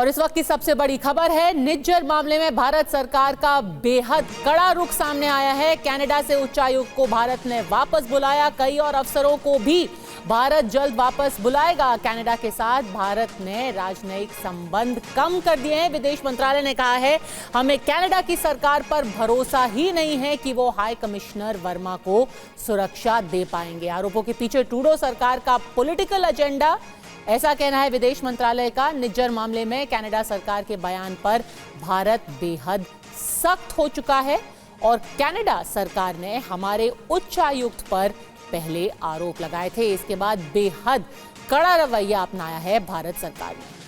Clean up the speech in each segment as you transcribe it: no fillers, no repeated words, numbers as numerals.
और इस वक्त की सबसे बड़ी खबर है, निज्जर मामले में भारत सरकार का बेहद कड़ा रुख सामने आया है। कनाडा से उच्चायुक्त को भारत ने वापस बुलाया, कई और अफसरों को भी भारत जल्द वापस बुलाएगा। कनाडा के साथ भारत ने राजनयिक संबंध कम कर दिए हैं। विदेश मंत्रालय ने कहा है, हमें कनाडा की सरकार पर भरोसा ही नहीं है कि वो हाई कमिश्नर वर्मा को सुरक्षा दे पाएंगे। आरोपों के पीछे ट्रूडो सरकार का पॉलिटिकल एजेंडा, ऐसा कहना है विदेश मंत्रालय का। निज्जर मामले में कनाडा सरकार के बयान पर भारत बेहद सख्त हो चुका है और कनाडा सरकार ने हमारे उच्चायुक्त पर पहले आरोप लगाए थे। इसके बाद बेहद कड़ा रवैया अपनाया है भारत सरकार ने।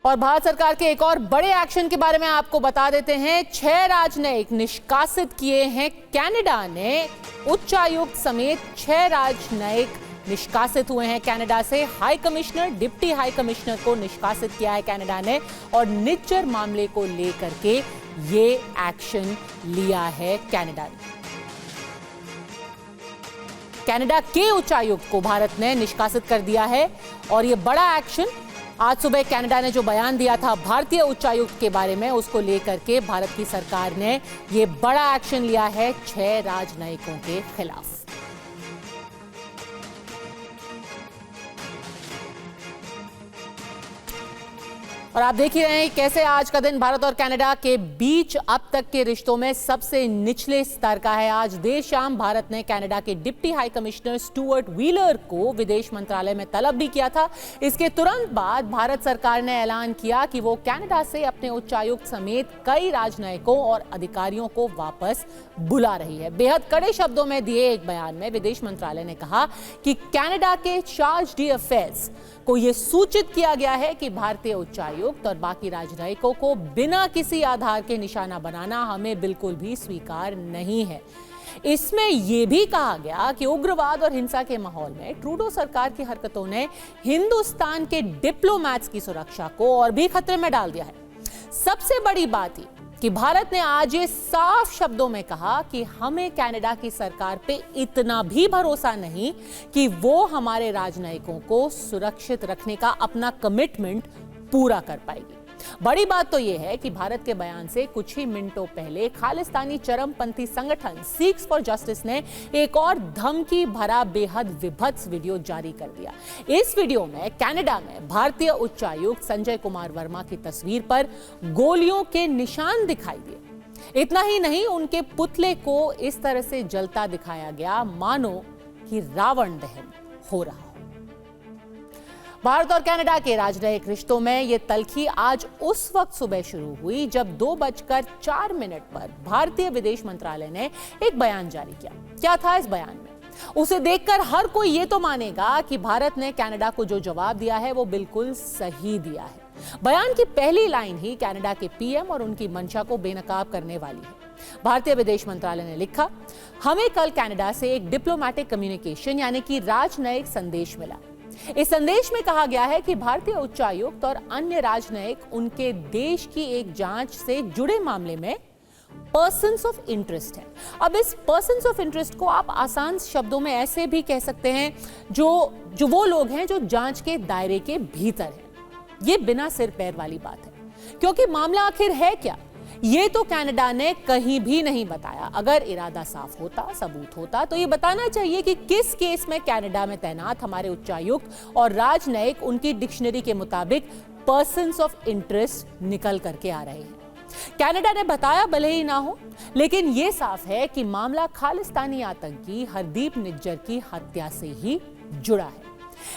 और भारत सरकार के एक और बड़े एक्शन के बारे में आपको बता देते हैं। 6 राजनयिक निष्कासित किए हैं कनाडा ने। उच्चायुक्त समेत 6 राजनयिक निष्कासित हुए हैं कनाडा से। High commissioner, deputy high commissioner को निष्कासित किया है कनाडा ने और निज्जर मामले को लेकर के ये एक्शन लिया है कनाडा ने। कनाडा के उच्चायुक्त को भारत ने निष्कासित कर दिया है और ये बड़ा एक्शन आज सुबह कनाडा ने जो बयान दिया था भारतीय उच्चायुक्त के बारे में, उसको लेकर के भारत की सरकार ने ये बड़ा एक्शन लिया है 6 राजनयिकों के खिलाफ। और आप देख ही रहे हैं कैसे आज का दिन भारत और कनाडा के बीच अब तक के रिश्तों में सबसे निचले स्तर का है। आज देर शाम भारत ने कनाडा के deputy high commissioner Stuart wheeler को विदेश मंत्रालय में तलब भी किया था। इसके तुरंत बाद भारत सरकार ने ऐलान किया कि वो कनाडा से अपने उच्चायुक्त समेत कई राजनयिकों और अधिकारियों को वापस बुला रही है। बेहद कड़े शब्दों में दिए एक बयान में विदेश मंत्रालय ने कहा कि कनाडा के चार्ज d'affaires को यह सूचित किया गया है कि भारतीय उच्चायुक्त और बाकी राजनयिकों को बिना किसी आधार के निशाना बनाना हमें बिल्कुल भी स्वीकार नहीं है। इसमें यह भी कहा गया कि उग्रवाद और हिंसा के माहौल में ट्रूडो सरकार की हरकतों ने हिंदुस्तान के डिप्लोमैट्स की सुरक्षा को और भी खतरे में डाल दिया है। सबसे बड़ी बात यह कि भारत ने आज ये साफ शब्दों में कहा कि हमें कनाडा की सरकार पे इतना भी भरोसा नहीं कि वो हमारे राजनयिकों को सुरक्षित रखने का अपना कमिटमेंट पूरा कर पाएगी। बड़ी बात तो यह है कि भारत के बयान से कुछ ही मिनटों पहले खालिस्तानी चरमपंथी संगठन सिक्स फॉर जस्टिस ने एक और धमकी भरा बेहद विभत्स वीडियो जारी कर दिया। इस वीडियो में कनाडा में भारतीय उच्चायुक्त संजय कुमार वर्मा की तस्वीर पर गोलियों के निशान दिखाई दिए। इतना ही नहीं, उनके पुतले को इस तरह से जलता दिखाया गया मानो कि रावण दहन हो रहा। भारत और कनाडा के राजनयिक रिश्तों में यह तल्खी आज उस वक्त सुबह शुरू हुई जब 2:04 पर भारतीय विदेश मंत्रालय ने एक बयान जारी किया। क्या था इस बयान में? उसे देखकर हर कोई ये तो मानेगा कि भारत ने कनाडा को जो जवाब दिया है वो बिल्कुल सही दिया है। बयान की पहली लाइन ही कनाडा के पीएम और उनकी मंशा को बेनकाब करने वाली है। भारतीय विदेश मंत्रालय ने लिखा, हमें कल कनाडा से एक डिप्लोमैटिक कम्युनिकेशन यानी कि राजनयिक संदेश मिला। इस संदेश में कहा गया है कि भारतीय उच्चायुक्त और अन्य राजनयिक उनके देश की एक जांच से जुड़े मामले में पर्सन्स ऑफ इंटरेस्ट है। अब इस पर्सन्स ऑफ इंटरेस्ट को आप आसान शब्दों में ऐसे भी कह सकते हैं, जो वो लोग हैं जो जांच के दायरे के भीतर हैं। ये बिना सिर पैर वाली बात है, क्योंकि मामला आखिर है क्या, ये तो कनाडा ने कहीं भी नहीं बताया। अगर इरादा साफ होता, सबूत होता, तो ये बताना चाहिए कि किस केस में कनाडा में तैनात हमारे उच्चायुक्त और राजनयिक उनकी डिक्शनरी के मुताबिक पर्सन्स ऑफ इंटरेस्ट निकल करके आ रहे हैं। कनाडा ने बताया भले ही ना हो, लेकिन ये साफ है कि मामला खालिस्तानी आतंकी हरदीप निज्जर की हत्या से ही जुड़ा है।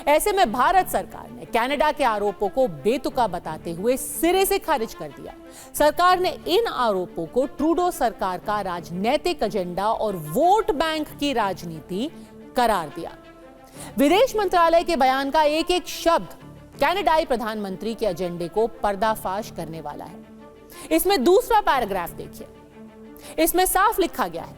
ऐसे में भारत सरकार ने कनाडा के आरोपों को बेतुका बताते हुए सिरे से खारिज कर दिया। सरकार ने इन आरोपों को ट्रूडो सरकार का राजनीतिक एजेंडा और वोट बैंक की राजनीति करार दिया। विदेश मंत्रालय के बयान का एक एक शब्द कनाडाई प्रधानमंत्री के एजेंडे को पर्दाफाश करने वाला है। इसमें दूसरा पैराग्राफ देखिए। इसमें साफ लिखा गया है,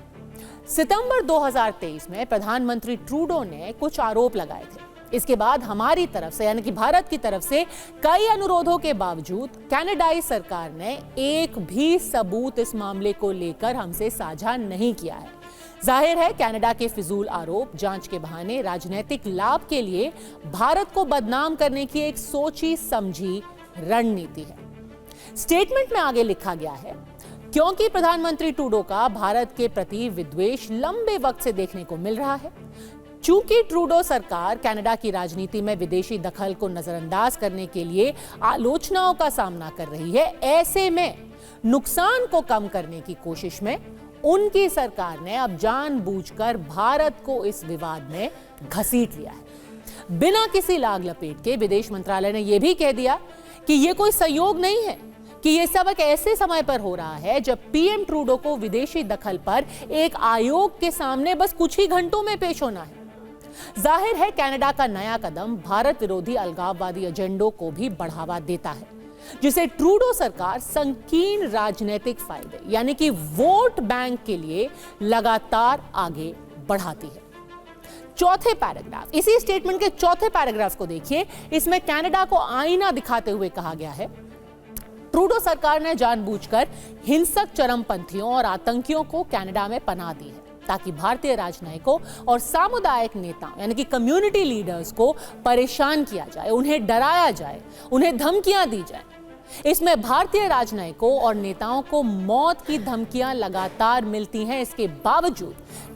सितंबर 2023 में प्रधानमंत्री ट्रूडो ने कुछ आरोप लगाए थे। इसके बाद हमारी तरफ से यानी कि भारत की तरफ से कई अनुरोधों के बावजूद कनाडाई सरकार ने एक भी सबूत इस मामले को लेकर हमसे साझा नहीं किया है। जाहिर है कनाडा के फिजूल आरोप जांच के बहाने राजनीतिक लाभ के लिए भारत को बदनाम करने की एक सोची समझी रणनीति है। स्टेटमेंट में आगे लिखा गया है, क्योंकि प्रधानमंत्री ट्रूडो का भारत के प्रति विद्वेष लंबे वक्त से देखने को मिल रहा है, चूंकि ट्रूडो सरकार कनाडा की राजनीति में विदेशी दखल को नजरअंदाज करने के लिए आलोचनाओं का सामना कर रही है, ऐसे में नुकसान को कम करने की कोशिश में उनकी सरकार ने अब जानबूझकर भारत को इस विवाद में घसीट लिया है। बिना किसी लाग लपेट के विदेश मंत्रालय ने यह भी कह दिया कि यह कोई संयोग नहीं है कि यह सब एक ऐसे समय पर हो रहा है जब पीएम ट्रूडो को विदेशी दखल पर एक आयोग के सामने बस कुछ ही घंटों में पेश होना है। जाहिर है कनाडा का नया कदम भारत विरोधी अलगाववादी एजेंडों को भी बढ़ावा देता है, जिसे ट्रूडो सरकार संकीर्ण राजनीतिक फायदे यानी कि वोट बैंक के लिए लगातार आगे बढ़ाती है। चौथे पैराग्राफ, इसी स्टेटमेंट के चौथे पैराग्राफ को देखिए। इसमें कनाडा को आईना दिखाते हुए कहा गया है, ट्रूडो सरकार ने जानबूझकर हिंसक चरमपंथियों और आतंकियों को कनाडा में पनाह दी है ताकि भारतीय राजनयिकों और सामुदायिक नेताओं यानी कि कम्युनिटी लीडर्स को परेशान किया जाए, उन्हें डराया जाए, उन्हें धमकियां दी जाए। इसमें भारतीय राजनयिकों और नेताओं को मौत की धमकियां लगातार मिलती हैं। इसके बावजूद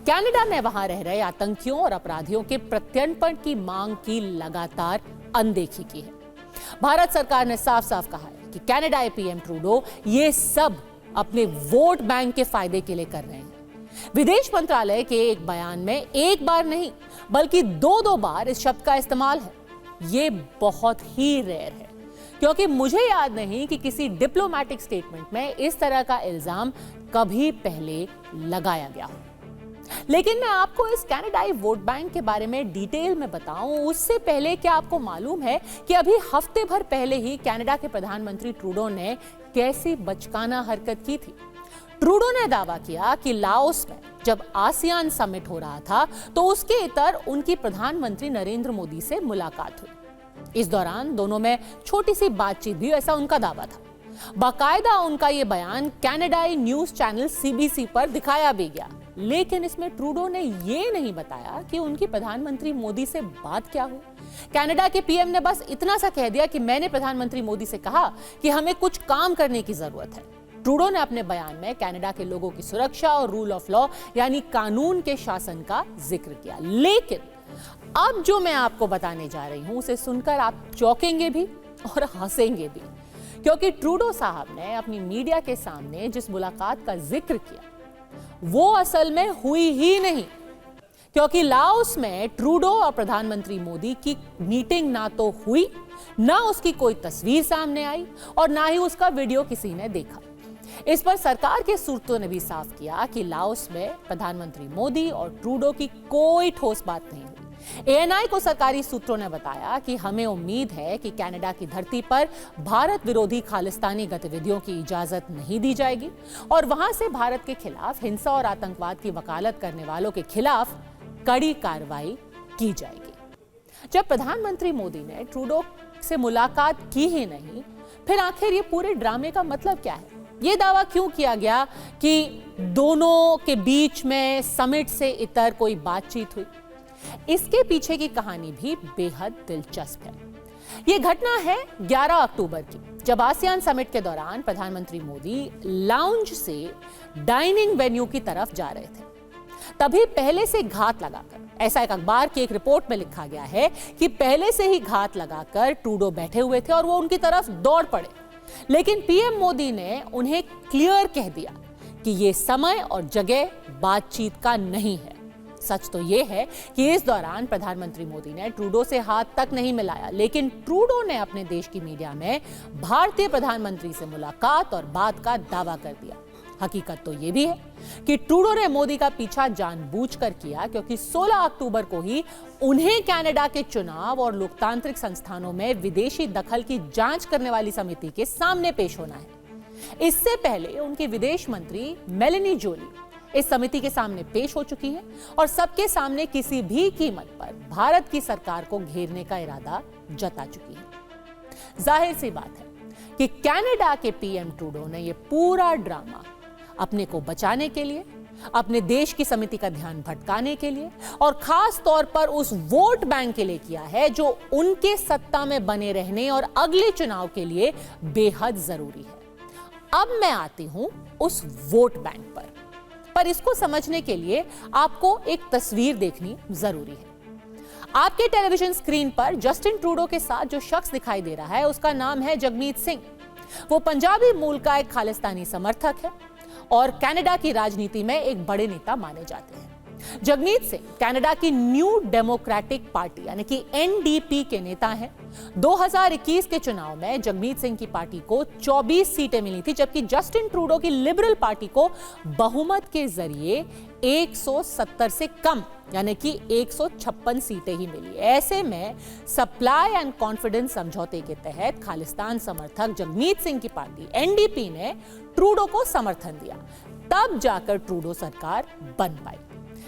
कनाडा ने वहां रह रहे आतंकियों और अपराधियों के प्रत्यर्पण की मांग की लगातार अनदेखी की है। भारत सरकार ने साफ साफ कहा है कि कनाडाई पीएम ट्रूडो ये सब अपने वोट बैंक के फायदे के लिए कर रहे हैं। विदेश मंत्रालय के एक बयान में एक बार नहीं बल्कि दो बार इस शब्द का इस्तेमाल है। ये बहुत ही रेयर है, क्योंकि मुझे याद नहीं कि किसी डिप्लोमेटिक स्टेटमेंट में इस तरह का इल्जाम कभी पहले लगाया गया हो। लेकिन मैं आपको इस कनाडाई वोट बैंक के बारे में डिटेल में बताऊं उससे पहले क्या आपको मालूम है कि अभी हफ्ते भर पहले ही कनाडा के प्रधानमंत्री ट्रूडो ने कैसी बचकाना हरकत की थी। ट्रूडो ने दावा किया कि लाओस में जब आसियान समिट हो रहा था तो उसके इतर उनकी प्रधानमंत्री नरेंद्र मोदी से मुलाकात हुई। इस दौरान दोनों में छोटी सी बातचीत भी, ऐसा उनका दावा था। बाकायदा उनका यह बयान कनाडाई न्यूज चैनल सीबीसी पर दिखाया भी गया, लेकिन इसमें ट्रूडो ने यह नहीं बताया कि उनकी प्रधानमंत्री मोदी से बात क्या हुई। कनाडा के पीएम ने बस इतना सा कह दिया कि मैंने प्रधानमंत्री मोदी से कहा कि हमें कुछ काम करने की जरूरत है। ट्रूडो ने अपने बयान में कनाडा के लोगों की सुरक्षा और रूल ऑफ लॉ यानी कानून के शासन का जिक्र किया। लेकिन अब जो मैं आपको बताने जा रही हूं उसे सुनकर आप चौंकेंगे भी और हंसेंगे भी, क्योंकि ट्रूडो साहब ने अपनी मीडिया के सामने जिस मुलाकात का जिक्र किया वो असल में हुई ही नहीं, क्योंकि लाओस में ट्रूडो और प्रधानमंत्री मोदी की मीटिंग ना तो हुई, ना उसकी कोई तस्वीर सामने आई और ना ही उसका वीडियो किसी ने देखा। इस पर सरकार के सूत्रों ने भी साफ किया कि लाओस में प्रधानमंत्री मोदी और ट्रूडो की कोई ठोस बात नहीं हुई। एएनआई को सरकारी सूत्रों ने बताया कि हमें उम्मीद है कि कनाडा की धरती पर भारत विरोधी खालिस्तानी गतिविधियों की इजाजत नहीं दी जाएगी और वहां से भारत के खिलाफ हिंसा और आतंकवाद की वकालत करने वालों के खिलाफ कड़ी कार्रवाई की जाएगी। जब प्रधानमंत्री मोदी ने ट्रूडो से मुलाकात की ही नहीं, फिर आखिर ये पूरे ड्रामे का मतलब क्या है? ये दावा क्यों किया गया कि दोनों के बीच में समिट से इतर कोई बातचीत हुई? इसके पीछे की कहानी भी बेहद दिलचस्प है। यह घटना है 11 अक्टूबर की, जब आसियान समिट के दौरान प्रधानमंत्री मोदी लाउंज से डाइनिंग वेन्यू की तरफ जा रहे थे। तभी पहले से घात लगाकर, ऐसा एक अखबार की एक रिपोर्ट में लिखा गया है कि पहले से ही घात लगाकर ट्रूडो बैठे हुए थे और वो उनकी तरफ दौड़ पड़े। लेकिन पीएम मोदी ने उन्हें क्लियर कह दिया कि यह समय और जगह बातचीत का नहीं है। सच तो यह है कि इस दौरान प्रधानमंत्री मोदी ने ट्रूडो से हाथ तक नहीं मिलाया, लेकिन ट्रूडो ने अपने देश की मीडिया में भारतीय प्रधानमंत्री से मुलाकात और बात का दावा कर दिया। हकीकत तो यह भी है कि ट्रूडो ने मोदी का पीछा जानबूझकर किया, क्योंकि 16 अक्टूबर को ही उन्हें कनाडा के चुनाव और लोकतांत्रिक संस्थानों में विदेशी दखल की जांच करने वाली समिति के सामने पेश होना है। इससे पहले उनकी विदेश मंत्री मेलेनी जोली इस समिति के सामने पेश हो चुकी है और सबके सामने किसी भी कीमत पर भारत की सरकार को घेरने का इरादा जता चुकी है। जाहिर सी बात है कि कनाडा के पीएम ट्रूडो ने यह पूरा ड्रामा अपने को बचाने के लिए अपने देश की समिति का ध्यान भटकाने के लिए और खास तौर पर उस वोट बैंक के लिए किया है जो उनके सत्ता में बने रहने और अगले चुनाव के लिए बेहद जरूरी है। अब मैं आती हूं उस वोट बैंक पर इसको समझने के लिए आपको एक तस्वीर देखनी जरूरी है। आपके टेलीविजन स्क्रीन पर जस्टिन ट्रूडो के साथ जो शख्स दिखाई दे रहा है उसका नाम है जगमीत सिंह। वो पंजाबी मूल का एक खालिस्तानी समर्थक है और कनाडा की राजनीति में एक बड़े नेता माने जाते हैं। जगमीत सिंह कनाडा की न्यू डेमोक्रेटिक पार्टी यानी कि एनडीपी के नेता हैं। 2021 के चुनाव में जगमीत सिंह की पार्टी को 24 सीटें मिली थी, जबकि जस्टिन ट्रूडो की लिबरल पार्टी को बहुमत के जरिए 170 से कम यानी कि 156 सीटें ही मिली। ऐसे में सप्लाई एंड कॉन्फिडेंस समझौते के तहत खालिस्तान समर्थक जगमीत सिंह की पार्टी एनडीपी ने ट्रूडो को समर्थन दिया, तब जाकर ट्रूडो सरकार बन पाई।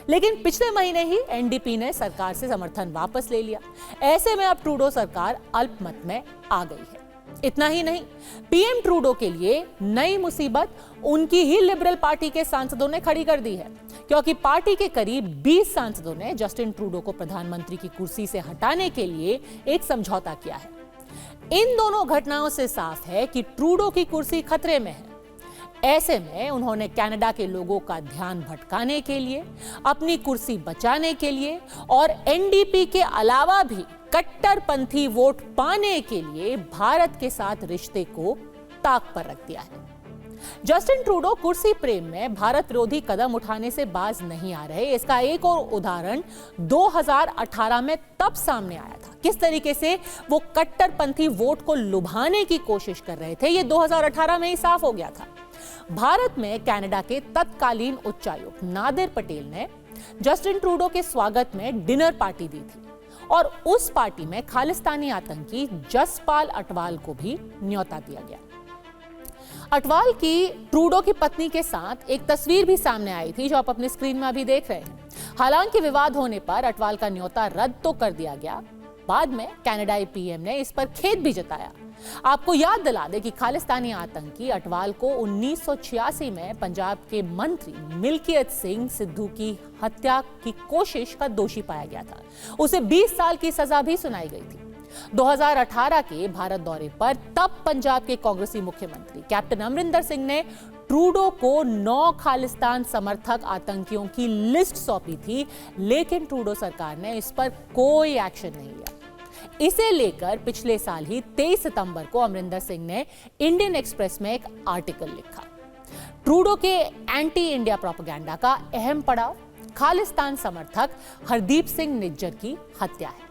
लेकिन पिछले महीने ही एनडीपी ने सरकार से समर्थन वापस ले लिया। ऐसे में अब ट्रूडो सरकार अल्पमत में आ गई है। इतना ही नहीं, पीएम ट्रूडो के लिए नई मुसीबत उनकी ही लिबरल पार्टी के सांसदों ने खड़ी कर दी है, क्योंकि पार्टी के करीब 20 सांसदों ने जस्टिन ट्रूडो को प्रधानमंत्री की कुर्सी से हटाने के लिए एक समझौता किया है। इन दोनों घटनाओं से साफ है कि ट्रूडो की कुर्सी खतरे में है। ऐसे में उन्होंने कनाडा के लोगों का ध्यान भटकाने के लिए, अपनी कुर्सी बचाने के लिए और एनडीपी के अलावा भी कट्टरपंथी वोट पाने के लिए भारत के साथ रिश्ते को ताक पर रख दिया है। जस्टिन ट्रूडो कुर्सी प्रेम में भारत विरोधी कदम उठाने से बाज नहीं आ रहे। इसका एक और उदाहरण 2018 में तब सामने आया था। किस तरीके से वो कट्टरपंथी वोट को लुभाने की कोशिश कर रहे थे, ये 2018 में ही साफ हो गया था। भारत में कनाडा के तत्कालीन उच्चायुक्त नादिर पटेल ने जस्टिन ट्रूडो के स्वागत में डिनर पार्टी दी थी और उस पार्टी में खालिस्तानी आतंकी जसपाल अटवाल को भी न्योता दिया गया। अटवाल की ट्रूडो की पत्नी के साथ एक तस्वीर भी सामने आई थी जो आप अपनी स्क्रीन में अभी देख रहे हैं। हालांकि विवाद होने पर अटवाल का न्योता रद्द तो कर दिया गया। बाद में कनाडाई पीएम ने इस पर खेद भी जताया। आपको याद दिला दे कि खालिस्तानी आतंकी अटवाल को 1986 में पंजाब के मंत्री मिल्कियत सिंह सिद्धू की हत्या की कोशिश का दोषी पाया गया था। उसे 20 साल की सजा भी सुनाई गई थी। 2018 के भारत दौरे पर तब पंजाब के कांग्रेसी मुख्यमंत्री कैप्टन अमरिंदर सिंह ने ट्रूडो को 9 खालिस्तान समर्थक आतंकियों की लिस्ट सौंपी थी, लेकिन ट्रूडो सरकार ने इस पर कोई एक्शन नहीं लिया। इसे लेकर पिछले साल ही 23 सितंबर को अमरिंदर सिंह ने इंडियन एक्सप्रेस में एक आर्टिकल लिखा। ट्रूडो के एंटी इंडिया प्रोपेगेंडा का अहम पड़ाव खालिस्तान समर्थक हरदीप सिंह निज्जर की हत्या है।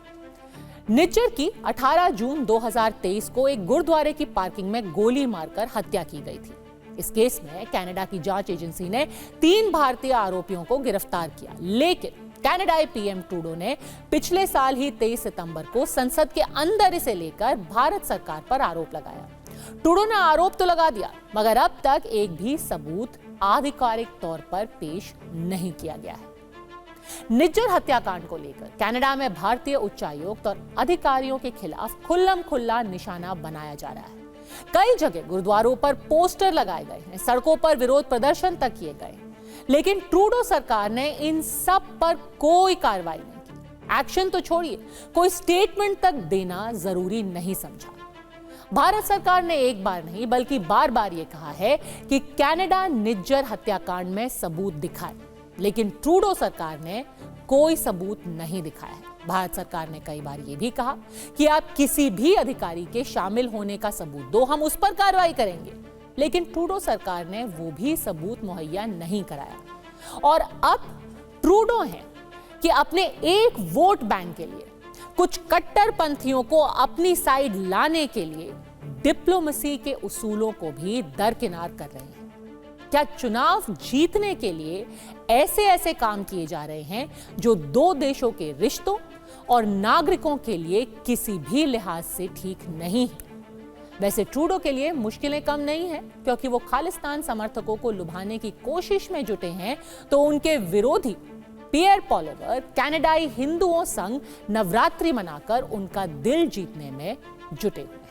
निज्जर की 18 जून 2023 को एक गुरुद्वारे की पार्किंग में गोली मारकर हत्या की गई थी। इस केस में कनाडा की जांच एजेंसी ने 3 भारतीय आरोपियों को गिरफ्तार किया, लेकिन कनाडाई पीएम ट्रूडो ने पिछले साल ही 23 सितंबर को संसद के अंदर इसे लेकर भारत सरकार पर आरोप लगाया। ट्रूडो ने आरोप तो लगा दिया, मगर अब तक एक भी सबूत आधिकारिक तौर पर पेश नहीं किया गया है। निज्जर हत्याकांड को लेकर कनाडा में भारतीय उच्चायुक्त और अधिकारियों के खिलाफ खुल्लम खुल्ला निशाना बनाया जा रहा है। कई जगह गुरुद्वारों पर पोस्टर लगाए गए हैं, सड़कों पर विरोध प्रदर्शन तक किए गए, लेकिन ट्रूडो सरकार ने इन सब पर कोई कार्रवाई नहीं की। एक्शन तो छोड़िए, कोई स्टेटमेंट तक देना जरूरी नहीं समझा। भारत सरकार ने एक बार नहीं बल्कि बार बार ये कहा है कि कनाडा निज्जर हत्याकांड में सबूत दिखाए, लेकिन ट्रूडो सरकार ने कोई सबूत नहीं दिखाया है। भारत सरकार ने कई बार यह भी कहा कि आप किसी भी अधिकारी के शामिल होने का सबूत दो, हम उस पर कार्रवाई करेंगे, लेकिन ट्रूडो सरकार ने वो भी सबूत मुहैया नहीं कराया। और अब ट्रूडो है कि अपने एक वोट बैंक के लिए, कुछ कट्टरपंथियों को अपनी साइड लाने के लिए डिप्लोमेसी के उसूलों को भी दरकिनार कर रहे हैं। क्या चुनाव जीतने के लिए ऐसे ऐसे काम किए जा रहे हैं जो 2 देशों के रिश्तों और नागरिकों के लिए किसी भी लिहाज से ठीक नहीं है। वैसे ट्रूडो के लिए मुश्किलें कम नहीं हैं, क्योंकि वो खालिस्तान समर्थकों को लुभाने की कोशिश में जुटे हैं, तो उनके विरोधी पियर पॉलिवर कनाडाई हिंदुओं संग नवरात्रि मनाकर उनका दिल जीतने में जुटे हुए।